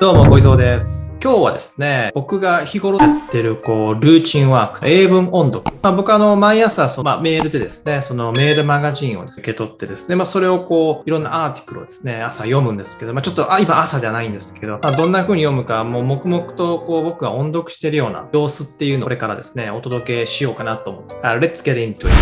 どうも、ごいぞうです。今日はですね、僕が日頃やってる、ルーチンワーク、英文音読。僕毎朝、メールでですね、そのメールマガジンを受け取ってですね、それをいろんなアーティクルをですね、朝読むんですけど、ちょっと、今朝じゃないんですけど、どんな風に読むか、もう黙々と、僕が音読してるような様子っていうのをこれからですね、お届けしようかなと思って。Let's get into it.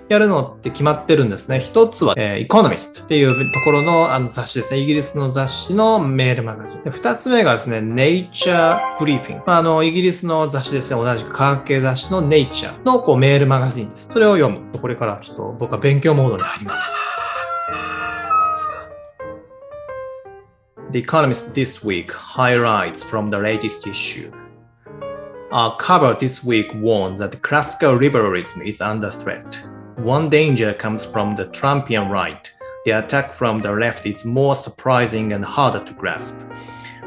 やるのって決まってるんですね。一つは、Economist っていうところの雑誌ですね。イギリスの雑誌のメールマガジン。で、二つ目がですね、Nature Briefing。イギリスの雑誌ですね。同じく科学系雑誌の Nature のメールマガジンです。それを読む。これからちょっと僕は勉強モードに入ります。The Economist this week highlights from the latest issue.Our cover this week warns that classical liberalism is under threat.One danger comes from the Trumpian right. The attack from the left is more surprising and harder to grasp.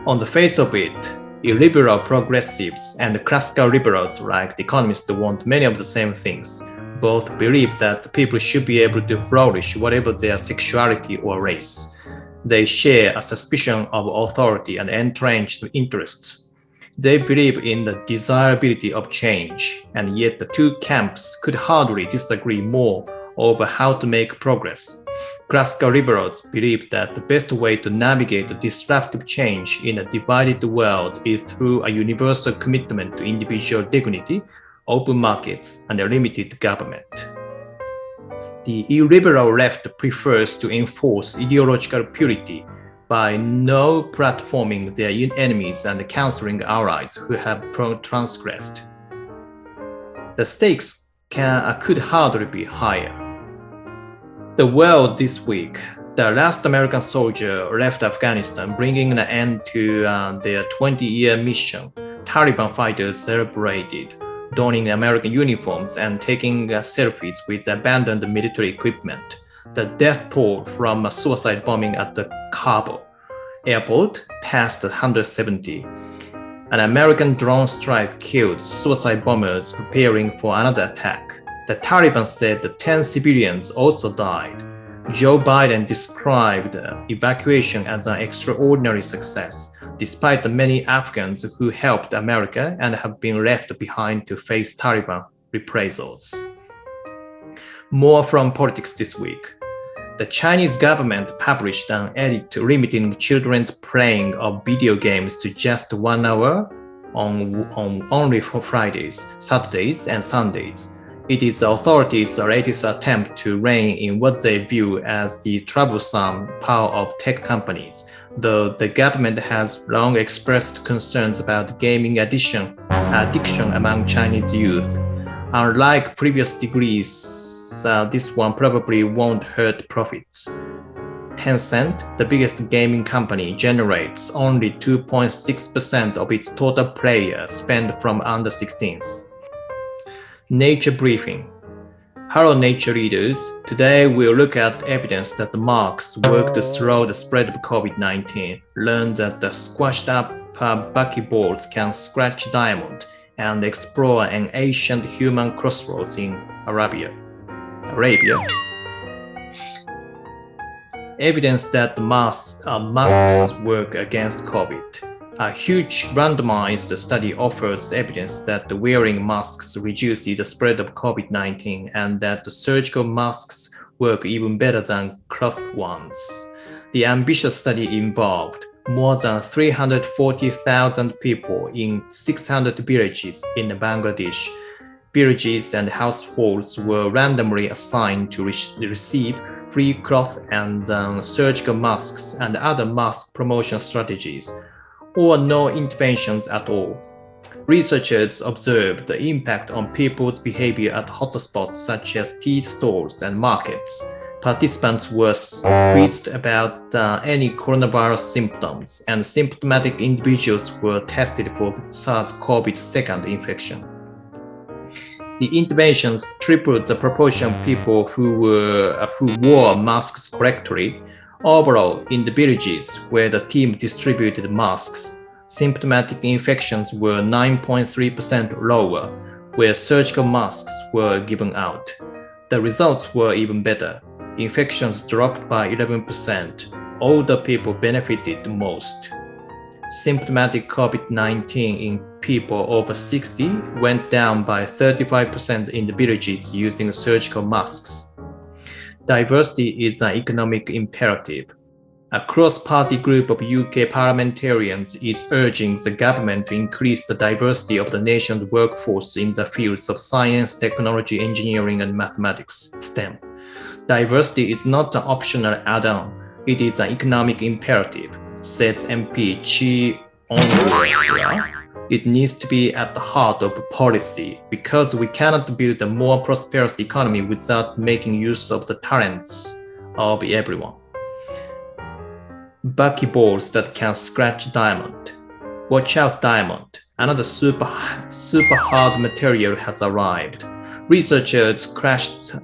On the face of it, illiberal progressives and classical liberals like The Economist want many of the same things. Both believe that people should be able to flourish whatever their sexuality or race. They share a suspicion of authority and entrenched interests.They believe in the desirability of change, and yet the two camps could hardly disagree more over how to make progress. Classical liberals believe that the best way to navigate disruptive change in a divided world is through a universal commitment to individual dignity, open markets, and a limited government. The illiberal left prefers to enforce ideological purity.By no platforming their enemies and counseling allies who have transgressed. The stakes could hardly be higher. The world this week, the last American soldier left Afghanistan, bringing an end to their 20-year mission. Taliban fighters celebrated, donning American uniforms and taking selfies with abandoned military equipment.The death toll from a suicide bombing at the Kabul airport passed 170. An American drone strike killed suicide bombers preparing for another attack. The Taliban said that 10 civilians also died. Joe Biden described evacuation as an extraordinary success, despite the many Afghans who helped America and have been left behind to face Taliban reprisals.More from politics this week. The Chinese government published an edict limiting children's playing of video games to just 1 hour on only for Fridays, Saturdays, and Sundays. It is the authorities' latest attempt to rein in what they view as the troublesome power of tech companies, though the government has long expressed concerns about gaming addiction among Chinese youth.Unlike previous degrees,this one probably won't hurt profits. Tencent, the biggest gaming company, generates only 2.6% of its total player spend from under 16s. Nature Briefing. Hello Nature readers. Today we'll look at evidence that the masks work to slow the spread of COVID-19, learn that the squashed up buckyballs can scratch diamond,and explore an ancient human crossroads in Arabia. Evidence that the masks work against COVID. A huge randomized study offers evidence that wearing masks reduces the spread of COVID-19 and that the surgical masks work even better than cloth ones. The ambitious study involved more than 340,000 people in 600 villages in Bangladesh. Villages and households were randomly assigned to receive free cloth and surgical masks and other mask promotion strategies, or no interventions at all. Researchers observed the impact on people's behavior at hotspots such as tea stores and markets.Participants were quizzed about any coronavirus symptoms, and symptomatic individuals were tested for SARS-CoV second infection. The interventions tripled the proportion of people who wore masks correctly. Overall, in the villages where the team distributed masks, symptomatic infections were 9.3% lower, where surgical masks were given out. The results were even better.Infections dropped by 11%. Older people benefited most. symptomatic COVID-19 in people over 60 went down by 35% in the villages using surgical masks. Diversity is an economic imperative. A cross-party group of UK parliamentarians is urging the government to increase the diversity of the nation's workforce in the fields of science, technology, engineering, and mathematics, STEM. Diversity is not an optional add-on. It is an economic imperative, says MP Chi Onward. It needs to be at the heart of policy because we cannot build a more prosperous economy without making use of the talents of everyone. Buckyballs that can scratch diamond. Watch out, diamond. Another super hard material has arrived. Researchers crashed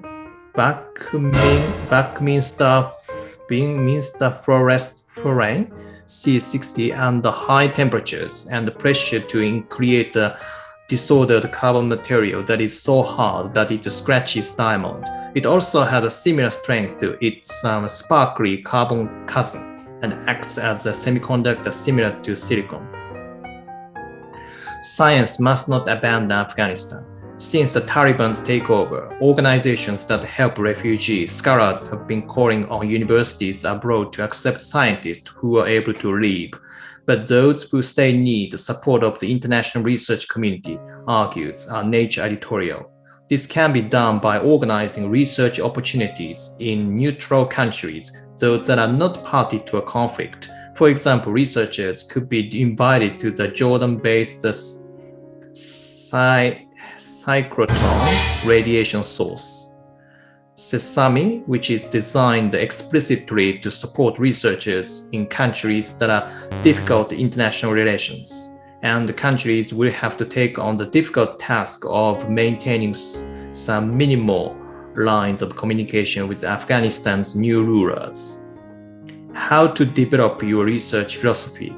Buckminster Forest Foreign C60 under high temperatures and pressure to create a disordered carbon material that is so hard that it scratches diamond. It also has a similar strength to its sparkly carbon cousin and acts as a semiconductor similar to silicon. Science must not abandon Afghanistan. Since the Taliban's takeover, organizations that help refugees, scholars have been calling on universities abroad to accept scientists who are able to leave. But those who stay need the support of the international research community, argues a Nature editorial. This can be done by organizing research opportunities in neutral countries, those that are not party to a conflict. For example, researchers could be invited to the Jordan-based cyclotron radiation source, Sesame, which is designed explicitly to support researchers in countries that are difficult international relations. And the countries will have to take on the difficult task of maintaining some minimal lines of communication with Afghanistan's new rulers. How to develop your research philosophy.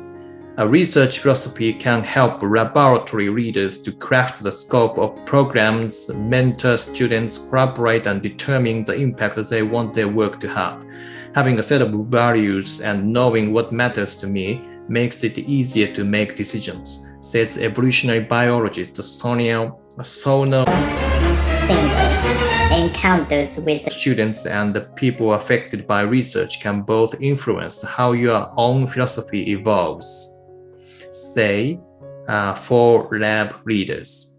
A research philosophy can help laboratory readers to craft the scope of programs, mentor students, collaborate, and determine the impact they want their work to have. Having a set of values and knowing what matters to me makes it easier to make decisions, says evolutionary biologist Sono Single. Encounters with students and the people affected by research can both influence how your own philosophy evolves. Say, for lab readers.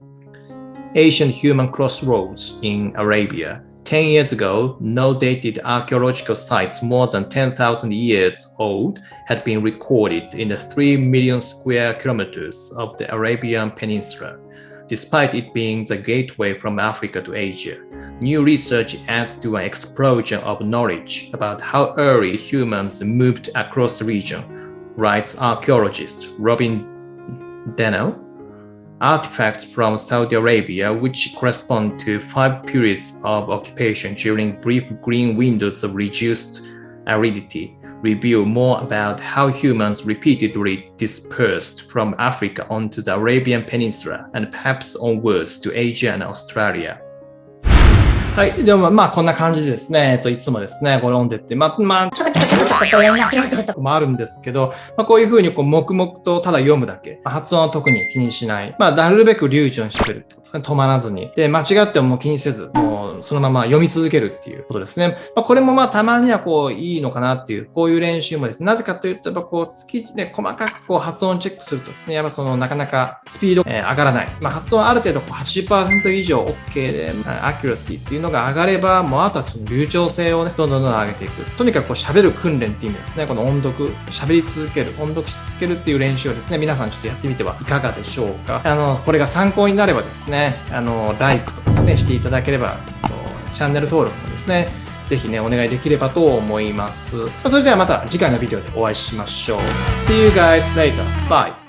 Ancient human crossroads in Arabia. 10 years ago, no dated archaeological sites more than 10,000 years old had been recorded in the 3 million square kilometers of the Arabian Peninsula, despite it being the gateway from Africa to Asia. New research adds to an explosion of knowledge about how early humans moved across the region, writes archaeologist Robin Dennell. Artifacts from Saudi Arabia, which correspond to 5 periods of occupation during brief green windows of reduced aridity, reveal more about how humans repeatedly dispersed from Africa onto the Arabian Peninsula and perhaps onwards to Asia and Australia. はい。でもまあこんな感じでですね、いつもですね、こう読んでって、ちょこちょこ読み間違えてるとこもあるんですけど、こういう風に黙々とただ読むだけ。発音は特に気にしない。なるべく流暢に喋るってことですね。止まらずに。で、間違ってももう気にせず、もうそのまま読み続けるっていうことですね。これもたまにはこういいのかなっていう、こういう練習もですね。なぜかというと、細かくこう発音チェックするとですね、やっぱなかなかスピード上がらない。発音ある程度80% 以上 OK で、アキュラシーっていうのが上がれば、もうあとはその流暢性をね、どんどん上げていく。とにかくこう喋る訓練っていう意味ですね。この音読、喋り続ける、音読し続けるっていう練習をですね、皆さんちょっとやってみてはいかがでしょうか。これが参考になればですね、like とかですね、していただければ、チャンネル登録もですね、ぜひね、お願いできればと思います。それではまた次回のビデオでお会いしましょう。See you guys later. Bye.